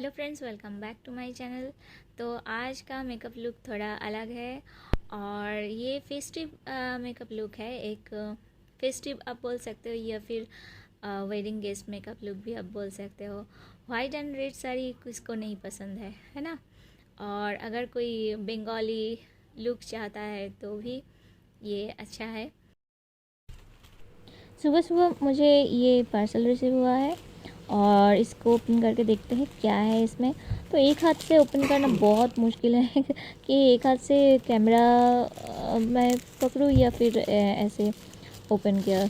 Hello friends, welcome back to my channel. तो आज का मेकअप लुक थोड़ा अलग है और ये फेस्टिव मेकअप लुक है। एक फेस्टिव आप बोल सकते हो या फिर वेडिंग गेस्ट मेकअप लुक भी आप बोल सकते हो। वाइट एंड रेड साड़ी किसको नहीं पसंद है ना। और अगर कोई बंगाली लुक चाहता है तो भी ये अच्छा है। सुबह सुबह मुझे ये पार्सल रिसीव हुआ है और इसको ओपन करके देखते हैं क्या है इसमें। तो एक हाथ से ओपन करना बहुत मुश्किल है कि एक हाथ से कैमरा मैं पकड़ूँ या फिर ऐसे ओपन किया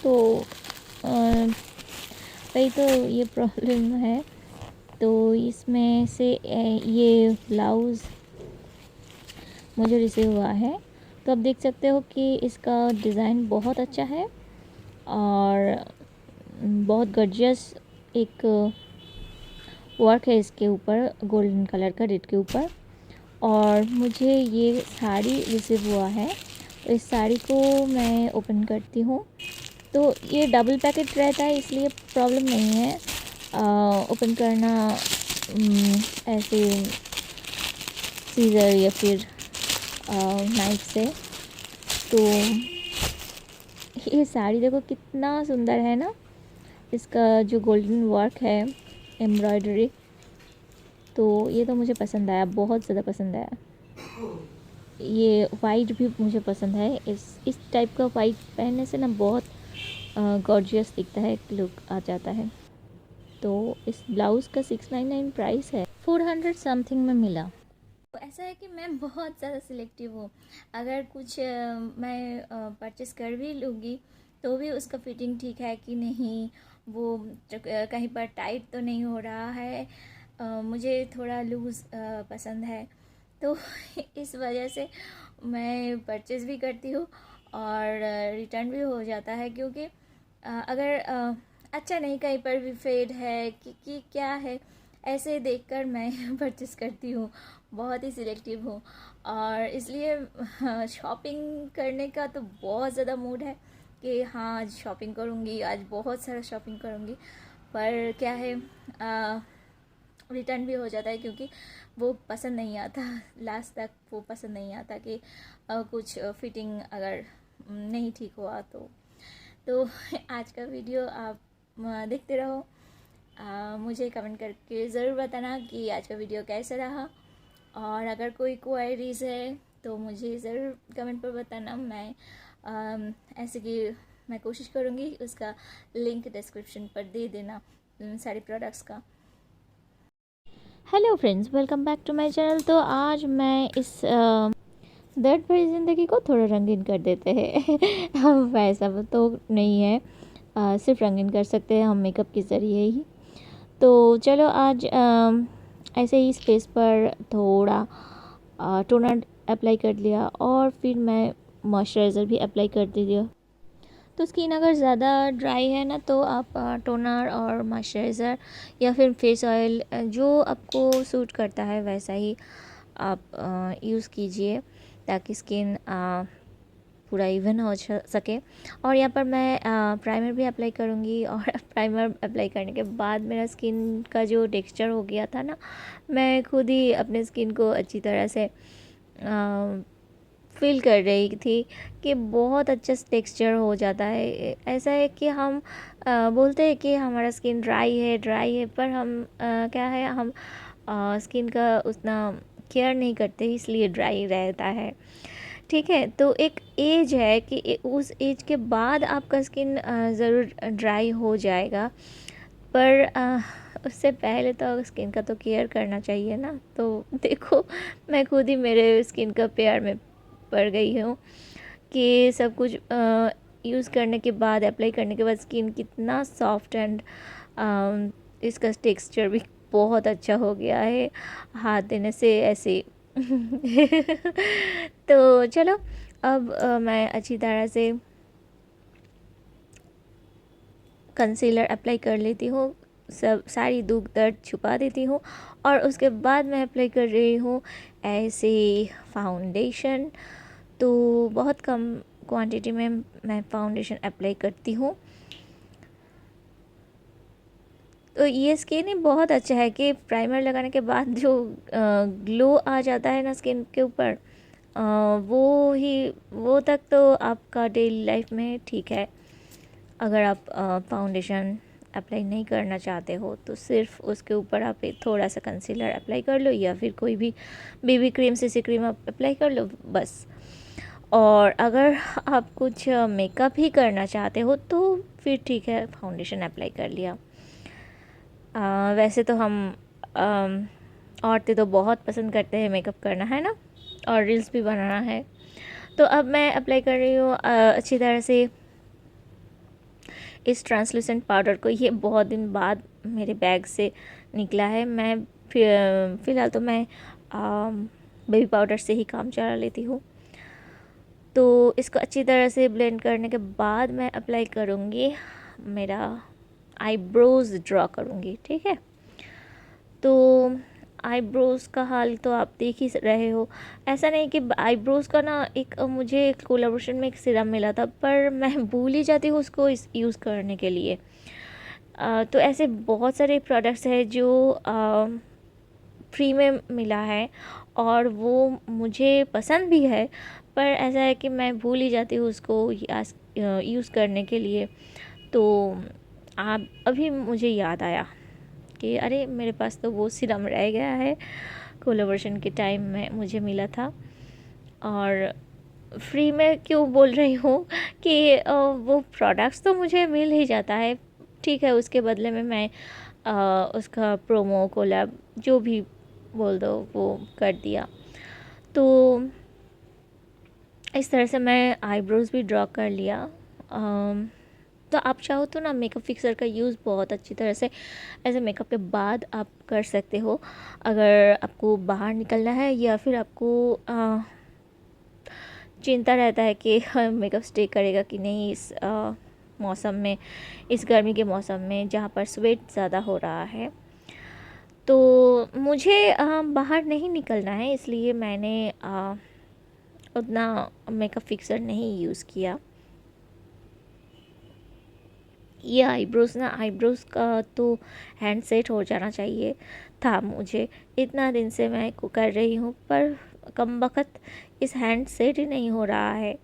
तो वही तो ये प्रॉब्लम है। तो इसमें से ये ब्लाउज़ मुझे रिसीव हुआ है। तो आप देख सकते हो कि इसका डिज़ाइन बहुत अच्छा है और बहुत गॉर्जियस एक वर्क है इसके ऊपर, गोल्डन कलर का रेड के ऊपर। और मुझे ये साड़ी रिसीव हुआ है, तो इस साड़ी को मैं ओपन करती हूँ। तो ये डबल पैकेट रहता है इसलिए प्रॉब्लम नहीं है ओपन करना ऐसे सीज़र या फिर नाइफ से। तो ये साड़ी देखो कितना सुंदर है ना, इसका जो गोल्डन वर्क है, एम्ब्रॉयडरी, तो ये तो मुझे पसंद आया, बहुत ज़्यादा पसंद आया। ये वाइट भी मुझे पसंद है। इस टाइप का वाइट पहनने से ना बहुत गॉर्जियस दिखता है, एक लुक आ जाता है। तो इस ब्लाउज़ का 699 प्राइस है, 400 समथिंग में मिला। तो ऐसा है कि मैं बहुत ज़्यादा सिलेक्टिव हूँ। अगर कुछ मैं परचेस कर भी लूँगी तो भी उसका फिटिंग ठीक है कि नहीं, वो कहीं पर टाइट तो नहीं हो रहा है। मुझे थोड़ा लूज़ पसंद है, तो इस वजह से मैं परचेज़ भी करती हूँ और रिटर्न भी हो जाता है। क्योंकि अगर अच्छा नहीं, कहीं पर भी फेड है कि क्या है, ऐसे देखकर मैं परचेस करती हूँ। बहुत ही सिलेक्टिव हूँ और इसलिए शॉपिंग करने का तो बहुत ज़्यादा मूड है कि हाँ आज शॉपिंग करूँगी, आज बहुत सारा शॉपिंग करूँगी। पर क्या है, रिटर्न भी हो जाता है क्योंकि वो पसंद नहीं आता, लास्ट तक वो पसंद नहीं आता कि कुछ फिटिंग अगर नहीं ठीक हुआ तो आज का वीडियो आप देखते रहो। मुझे कमेंट करके ज़रूर बताना कि आज का वीडियो कैसा रहा। और अगर कोई क्वेरीज है तो मुझे ज़रूर कमेंट पर बताना। मैं ऐसे कि मैं कोशिश करूँगी उसका लिंक डिस्क्रिप्शन पर दे देना सारे प्रोडक्ट्स का। Hello friends, welcome back to my channel. तो आज मैं इस दर्द भरी ज़िंदगी को थोड़ा रंगीन कर देते हैं वैसा तो नहीं है, सिर्फ रंगीन कर सकते हैं हम मेकअप के ज़रिए ही। तो चलो आज ऐसे ही फेस पर थोड़ा टोनर अप्लाई कर लिया और फिर मैं मॉइस्चराइज़र भी अप्लाई कर दिया। तो स्किन अगर ज़्यादा ड्राई है ना तो आप टोनर और मॉइस्चराइज़र या फिर फेस ऑयल जो आपको सूट करता है वैसा ही आप यूज़ कीजिए ताकि स्किन पूरा इवन हो सके। और यहाँ पर मैं प्राइमर भी अप्लाई करूँगी और प्राइमर अप्लाई करने के बाद मेरा स्किन का जो टेक्सचर हो गया था ना, मैं खुद ही अपने स्किन को अच्छी तरह से फील कर रही थी कि बहुत अच्छा टेक्सचर हो जाता है। ऐसा है कि हम बोलते हैं कि हमारा स्किन ड्राई है, पर हम क्या है, हम स्किन का उतना केयर नहीं करते इसलिए ड्राई रहता है। ठीक है, तो एक एज है कि उस एज के बाद आपका स्किन ज़रूर ड्राई हो जाएगा, पर उससे पहले तो स्किन का तो केयर करना चाहिए ना। तो देखो, मैं खुद ही मेरे स्किन का प्यार में पड़ गई हूँ कि सब कुछ यूज़ करने के बाद, अप्लाई करने के बाद स्किन कितना सॉफ्ट एंड इसका टेक्सचर भी बहुत अच्छा हो गया है हाथ देने से ऐसे तो चलो अब मैं अच्छी तरह से कंसीलर अप्लाई कर लेती हूँ, सब सारी दुख दर्द छुपा देती हूँ और उसके बाद मैं अप्लाई कर रही हूँ ऐसे फाउंडेशन। तो बहुत कम क्वांटिटी में मैं फाउंडेशन अप्लाई करती हूँ। तो ये स्किन बहुत अच्छा है कि प्राइमर लगाने के बाद जो ग्लो आ जाता है ना स्किन के ऊपर, वो तक तो आपका डेली लाइफ में ठीक है। अगर आप फाउंडेशन अप्लाई नहीं करना चाहते हो तो सिर्फ उसके ऊपर आप एक थोड़ा सा कंसीलर अप्लाई कर लो, या फिर कोई भी बीबी क्रीम सीसी क्रीम आप अप्लाई कर लो बस। और अगर आप कुछ मेकअप ही करना चाहते हो तो फिर ठीक है, फाउंडेशन अप्लाई कर लिया। वैसे तो हम औरतें तो बहुत पसंद करते हैं मेकअप करना, है ना, और रील्स भी बनाना है। तो अब मैं अप्लाई कर रही हूँ अच्छी तरह से इस ट्रांसलूसेंट पाउडर को। ये बहुत दिन बाद मेरे बैग से निकला है। मैं फ़िलहाल तो मैं बेबी पाउडर से ही काम चला लेती हूँ। तो इसको अच्छी तरह से ब्लेंड करने के बाद मैं अप्लाई करूँगी, मेरा आईब्रोज़ ड्रॉ करूँगी, ठीक है। तो आईब्रोज़ का हाल तो आप देख ही रहे हो। ऐसा नहीं कि आईब्रोज़ का ना एक मुझे कोलैबोरेशन में एक सीरम मिला था, पर मैं भूल ही जाती हूँ उसको यूज़ करने के लिए। तो ऐसे बहुत सारे प्रोडक्ट्स हैं जो फ्री में मिला है और वो मुझे पसंद भी है, पर ऐसा है कि मैं भूल ही जाती हूँ उसको यूज़ करने के लिए। तो आप अभी मुझे याद आया कि अरे मेरे पास तो वो सीरम रह गया है, कोलैबोरेशन के टाइम में मुझे मिला था। और फ्री में क्यों बोल रही हूँ कि वो प्रोडक्ट्स तो मुझे मिल ही जाता है, ठीक है, उसके बदले में मैं उसका प्रोमो कोलैब जो भी बोल दो वो कर दिया। तो इस तरह से मैं आईब्रोज़ भी ड्रॉ कर लिया। तो आप चाहो तो ना मेकअप फिक्सर का यूज़ बहुत अच्छी तरह से ऐसे मेकअप के बाद आप कर सकते हो। अगर आपको बाहर निकलना है या फिर आपको चिंता रहता है कि मेकअप स्टे करेगा कि नहीं इस मौसम में, इस गर्मी के मौसम में जहाँ पर स्वेट ज़्यादा हो रहा है। तो मुझे बाहर नहीं निकलना है, इसलिए मैंने उतना मेकअप फिक्सर नहीं यूज़ किया। ये आईब्रोज़ का तो हैंड सेट हो जाना चाहिए था मुझे। इतना दिन से मैं कर रही हूँ, पर कमबख्त इस हैंड सेट ही नहीं हो रहा है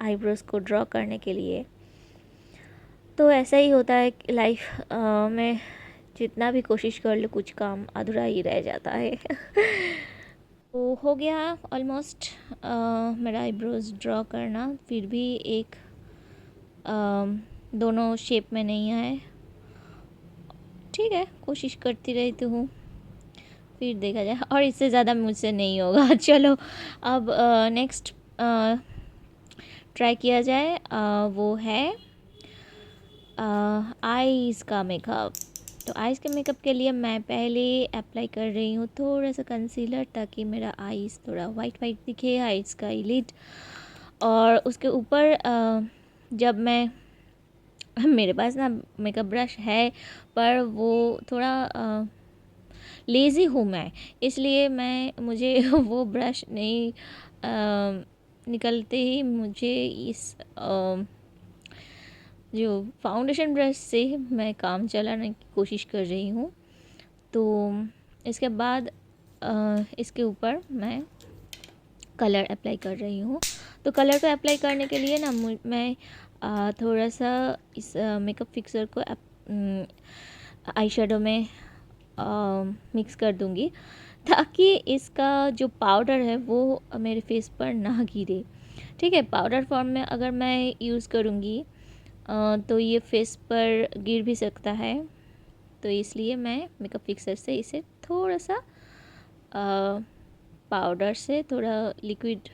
आईब्रोज़ को ड्रॉ करने के लिए। तो ऐसा ही होता है लाइफ में, जितना भी कोशिश कर लो कुछ काम अधूरा ही रह जाता है। तो हो गया ऑलमोस्ट मेरा आईब्रोज़ ड्रॉ करना, फिर भी एक दोनों शेप में नहीं आए। ठीक है, कोशिश करती रहती हूँ, फिर देखा जाए, और इससे ज़्यादा मुझसे नहीं होगा। चलो अब नेक्स्ट ट्राई किया जाए, वो है आईज़ का मेकअप। तो आईज़ के मेकअप के लिए मैं पहले अप्लाई कर रही हूँ थोड़ा सा कंसीलर, ताकि मेरा आईज़ थोड़ा वाइट वाइट दिखे, आईज़ का आईलिड। और उसके ऊपर जब मैं मेरे पास ना मेकअप ब्रश है, पर वो थोड़ा लेज़ी हूँ मैं, इसलिए मुझे वो ब्रश नहीं निकलते ही मुझे इस जो फाउंडेशन ब्रश से मैं काम चलाने की कोशिश कर रही हूँ। तो इसके बाद इसके ऊपर मैं कलर अप्लाई कर रही हूँ। तो कलर को अप्लाई करने के लिए ना मैं थोड़ा सा इस मेकअप फिक्सर को आई शेडो में मिक्स कर दूँगी, ताकि इसका जो पाउडर है वो मेरे फेस पर ना गिरे। ठीक है, पाउडर फॉर्म में अगर मैं यूज़ करूँगी तो ये फेस पर गिर भी सकता है। तो इसलिए मैं मेकअप फिक्सर से इसे थोड़ा सा पाउडर से थोड़ा लिक्विड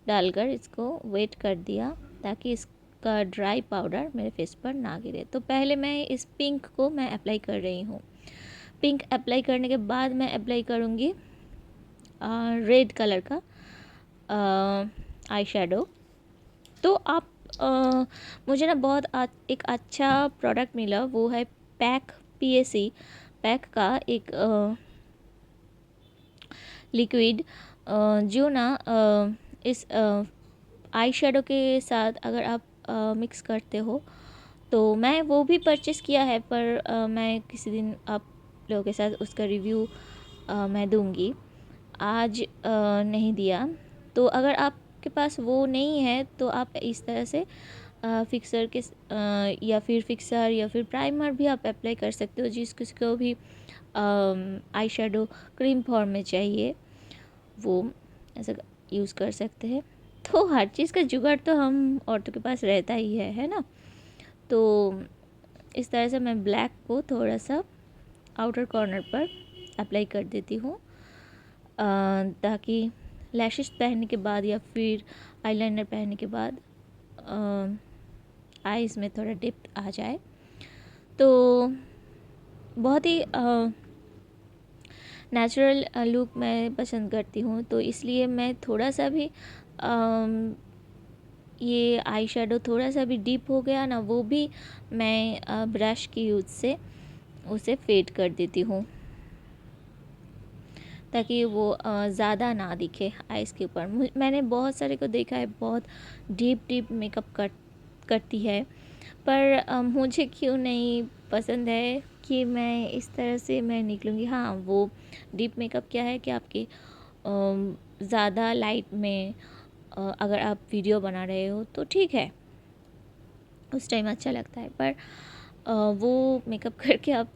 डालकर इसको वेट कर दिया, ताकि इसका ड्राई पाउडर मेरे फेस पर ना गिरे। तो पहले मैं इस पिंक को मैं अप्लाई कर रही हूँ। पिंक अप्लाई करने के बाद मैं अप्लाई करूँगी रेड कलर का आई शेडो। तो आप मुझे ना बहुत एक अच्छा प्रोडक्ट मिला, वो है पैक PAC पैक का एक लिक्विड, जो ना इस आई शेडो के साथ अगर आप मिक्स करते हो तो मैं वो भी परचेज़ किया है, पर मैं किसी दिन आप लोगों के साथ उसका रिव्यू मैं दूंगी। आज नहीं दिया। तो अगर आपके पास वो नहीं है तो आप इस तरह से फिक्सर के या फिर फिक्सर या फिर प्राइमर भी आप अप्लाई कर सकते हो, जिस किसी को भी आई शेडो क्रीम फॉर्म में चाहिए वो ऐसा यूज़ कर सकते हैं। तो हर चीज़ का जुगाड़ तो हम औरतों के पास रहता ही है ना। तो इस तरह से मैं ब्लैक को थोड़ा सा आउटर कॉर्नर पर अप्लाई कर देती हूँ, ताकि लैशेस पहनने के बाद या फिर आईलाइनर पहनने के बाद आईज़ में थोड़ा डिप्थ आ जाए। तो बहुत ही नेचुरल लुक मैं पसंद करती हूँ, तो इसलिए मैं थोड़ा सा भी ये आई शेडो थोड़ा सा भी डीप हो गया ना, वो भी मैं ब्रश की यूज़ से उसे फेड कर देती हूँ, ताकि वो ज़्यादा ना दिखे आइज़ के ऊपर। मैंने बहुत सारे को देखा है बहुत डीप मेकअप करती है, पर मुझे क्यों नहीं पसंद है कि मैं इस तरह से मैं निकलूँगी। हाँ, वो डीप मेकअप क्या है कि आपकी ज़्यादा लाइट में अगर आप वीडियो बना रहे हो तो ठीक है, उस टाइम अच्छा लगता है, पर वो मेकअप करके आप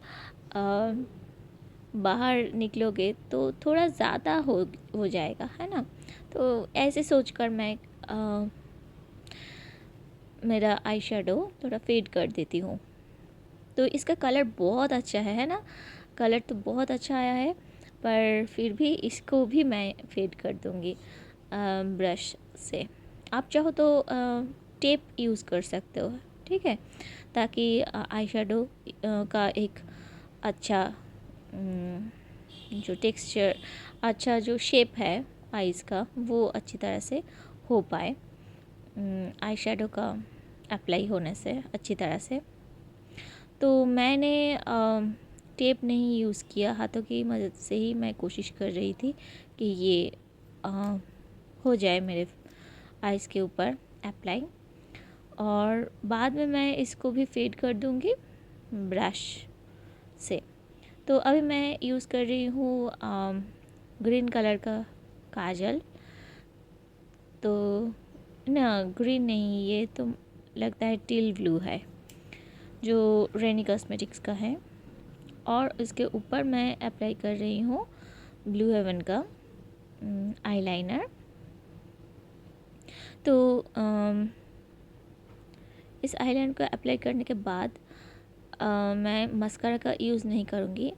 बाहर निकलोगे तो थोड़ा ज़्यादा हो जाएगा, है ना। तो ऐसे सोचकर मैं मेरा आई शेडो थोड़ा फेड कर देती हूँ। तो इसका कलर बहुत अच्छा है ना, कलर तो बहुत अच्छा आया है, पर फिर भी इसको भी मैं फेड कर दूँगी ब्रश से। आप चाहो तो टेप यूज़ कर सकते हो, ठीक है, ताकि आई शेडो का एक अच्छा जो टेक्सचर, अच्छा जो शेप है आइज़ का, वो अच्छी तरह से हो पाए आई शेडो का अप्लाई होने से अच्छी तरह से। तो मैंने टेप नहीं यूज़ किया, हाथों की मदद से ही मैं कोशिश कर रही थी कि ये हो जाए मेरे आइज़ के ऊपर अप्लाई, और बाद में मैं इसको भी फेड कर दूँगी ब्रश से। तो अभी मैं यूज़ कर रही हूँ ग्रीन कलर का काजल। तो ना, ग्रीन नहीं, ये तो लगता है टील ब्लू है, जो रेनी कॉस्मेटिक्स का है, और इसके ऊपर मैं अप्लाई कर रही हूँ ब्लू हेवन का आईलाइनर। तो इस आईलाइनर को अप्लाई करने के बाद मैं मस्कारा का यूज़ नहीं करूँगी।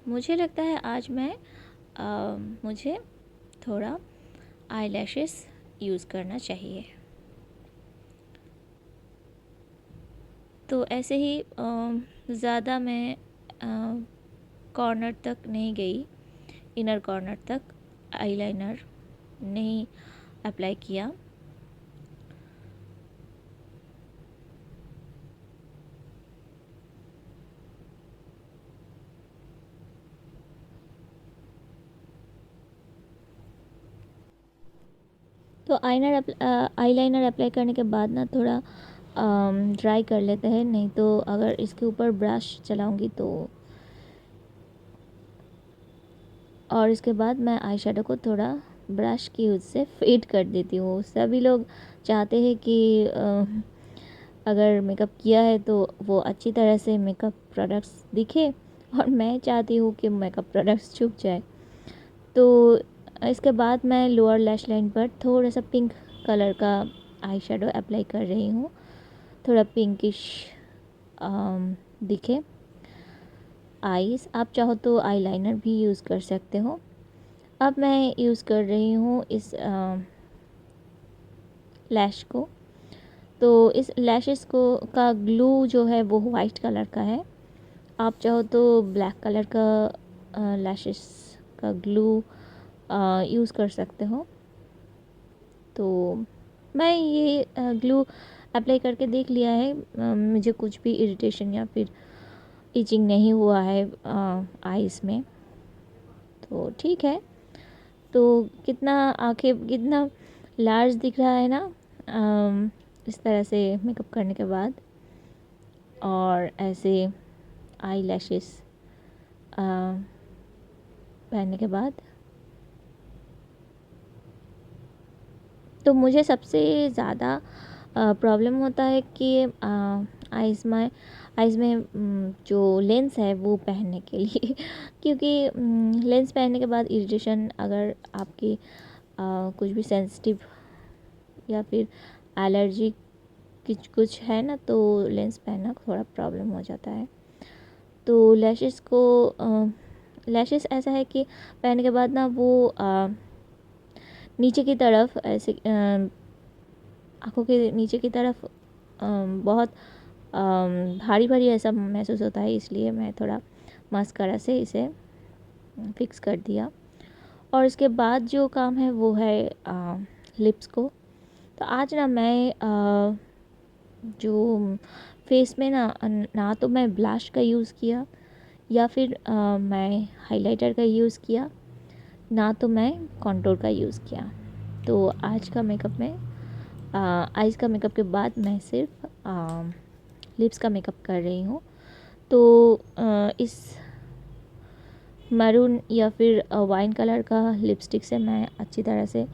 मुझे लगता है आज मैं मुझे थोड़ा आई लैशेस यूज़ करना चाहिए। तो ऐसे ही ज़्यादा मैं कॉर्नर तक नहीं गई, इनर कॉर्नर तक आईलाइनर नहीं अप्लाई किया। तो आईलाइनर अप्लाई करने के बाद ना थोड़ा ड्राई कर लेते हैं, नहीं तो अगर इसके ऊपर ब्रश चलाऊंगी तो। और इसके बाद मैं आई शेडो को थोड़ा ब्रश की यूज़ से फेड कर देती हूँ। सभी लोग चाहते हैं कि अगर मेकअप किया है तो वो अच्छी तरह से मेकअप प्रोडक्ट्स दिखे, और मैं चाहती हूँ कि मेकअप प्रोडक्ट्स छुप जाए। तो इसके बाद मैं लोअर लैश लाइन पर थोड़ा सा पिंक कलर का आई शेडो अप्लाई कर रही हूँ, थोड़ा पिंकिश दिखे आईज। आप चाहो तो आईलाइनर भी यूज़ कर सकते हो। अब मैं यूज़ कर रही हूँ इस लैश को। तो इस लैशेस को का ग्लू जो है वो वाइट कलर का है। आप चाहो तो ब्लैक कलर का लैशेस का ग्लू यूज़ कर सकते हो। तो मैं ये ग्लू अप्लाई करके देख लिया है, मुझे कुछ भी इरिटेशन या फिर इचिंग नहीं हुआ है आईज़ में, तो ठीक है। तो कितना आंखें कितना लार्ज दिख रहा है ना इस तरह से मेकअप करने के बाद और ऐसे आई लैशेस पहनने के बाद तो मुझे सबसे ज़्यादा प्रॉब्लम होता है कि आइज़ में जो लेंस है वो पहनने के लिए क्योंकि लेंस पहनने के बाद इरिटेशन, अगर आपकी कुछ भी सेंसिटिव या फिर एलर्जी कुछ है ना, तो लेंस पहनना थोड़ा प्रॉब्लम हो जाता है। तो लैशेस ऐसा है कि पहनने के बाद ना वो नीचे की तरफ ऐसे आँखों के नीचे की तरफ बहुत भारी भारी ऐसा महसूस होता है, इसलिए मैं थोड़ा मास्कारा से इसे फिक्स कर दिया। और इसके बाद जो काम है वो है लिप्स को। तो आज ना मैं जो फेस में ना तो मैं ब्लश का यूज़ किया या फिर मैं हाइलाइटर का यूज़ किया, ना तो मैं कंटूर का यूज़ किया। तो आज का मेकअप में आइज़ का मेकअप के बाद मैं सिर्फ लिप्स का मेकअप कर रही हूँ। तो इस मैरून या फिर वाइन कलर का लिपस्टिक से मैं अच्छी तरह से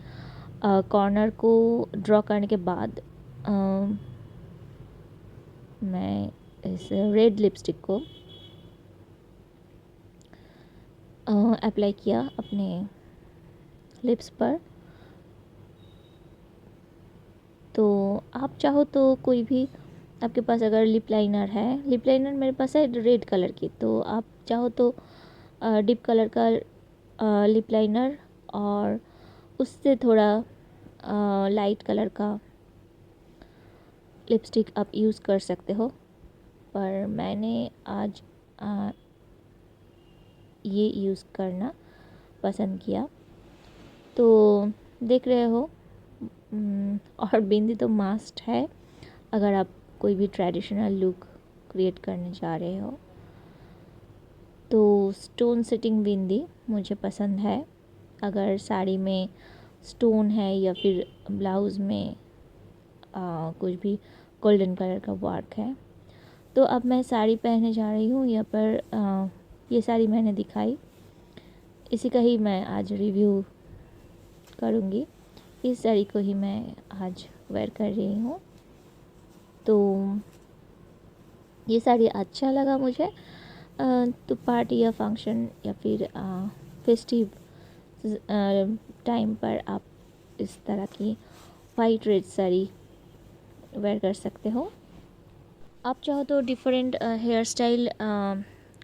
कॉर्नर को ड्रॉ करने के बाद मैं इस रेड लिपस्टिक को अप्लाई किया अपने लिप्स पर। तो आप चाहो तो कोई भी, आपके पास अगर लिप लाइनर है, लिप लाइनर मेरे पास है रेड कलर की, तो आप चाहो तो डिप कलर का लिप लाइनर और उससे थोड़ा लाइट कलर का लिपस्टिक आप यूज़ कर सकते हो। पर मैंने आज ये यूज़ करना पसंद किया। तो देख रहे हो, और बिंदी तो मस्ट है अगर आप कोई भी ट्रेडिशनल लुक क्रिएट करने जा रहे हो। तो स्टोन सेटिंग बिंदी मुझे पसंद है। अगर साड़ी में स्टोन है या फिर ब्लाउज़ में कुछ भी गोल्डन कलर का वर्क है। तो अब मैं साड़ी पहनने जा रही हूँ। यहाँ पर ये साड़ी मैंने दिखाई, इसी का ही मैं आज रिव्यू करूँगी। इस साड़ी को ही मैं आज वेयर कर रही हूँ। तो ये साड़ी अच्छा लगा मुझे। तो पार्टी या फंक्शन या फिर फेस्टिव टाइम पर आप इस तरह की वाइट रेड साड़ी वेयर कर सकते हो। आप चाहो तो डिफरेंट हेयर स्टाइल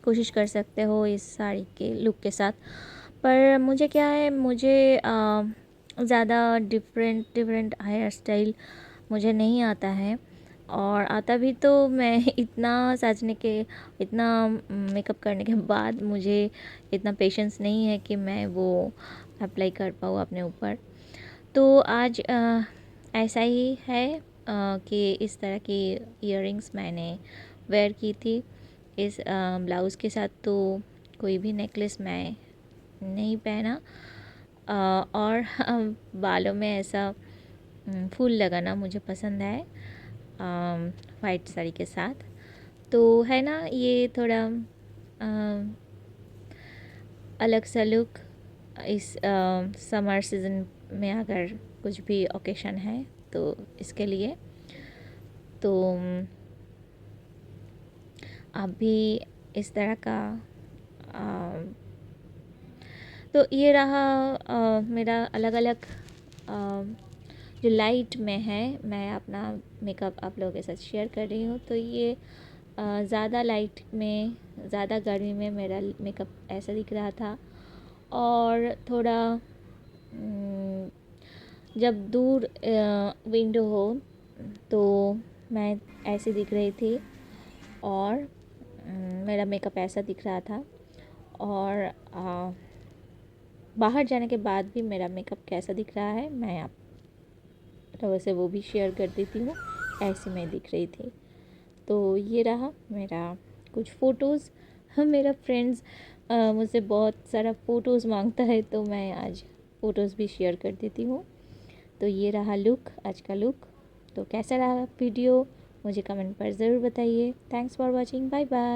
कोशिश कर सकते हो इस साड़ी के लुक के साथ। पर मुझे क्या है, मुझे ज़्यादा डिफरेंट हेयर स्टाइल मुझे नहीं आता है। और आता भी तो मैं इतना सजने के, इतना मेकअप करने के बाद मुझे इतना पेशेंस नहीं है कि मैं वो अप्लाई कर पाऊँ अपने ऊपर। तो आज ऐसा ही है कि इस तरह की इयररिंग्स मैंने वेयर की थी इस ब्लाउज़ के साथ। तो कोई भी नेकलेस मैं नहीं पहना। और बालों में ऐसा फूल लगाना मुझे पसंद है वाइट साड़ी के साथ। तो है ना, ये थोड़ा अलग सा लुक इस समर सीज़न में अगर कुछ भी ओकेशन है तो इसके लिए। तो आप भी इस तरह का तो ये रहा मेरा अलग अलग जो लाइट में है, मैं अपना मेकअप आप लोगों के साथ शेयर कर रही हूँ। तो ये ज़्यादा लाइट में, ज़्यादा गर्मी में मेरा मेकअप ऐसा दिख रहा था। और थोड़ा जब दूर विंडो हो तो मैं ऐसे दिख रही थी और मेरा मेकअप ऐसा दिख रहा था। और बाहर जाने के बाद भी मेरा मेकअप कैसा दिख रहा है मैं आप लोगों से वो भी शेयर कर देती हूँ। ऐसी मैं दिख रही थी। तो ये रहा मेरा कुछ फ़ोटोज़। मेरा फ्रेंड्स मुझसे बहुत सारा फ़ोटोज़ मांगता है, तो मैं आज फ़ोटोज़ भी शेयर कर देती हूँ। तो ये रहा लुक, आज का लुक। तो कैसा रहा वीडियो मुझे कमेंट पर ज़रूर बताइए। Thanks for watching, bye bye.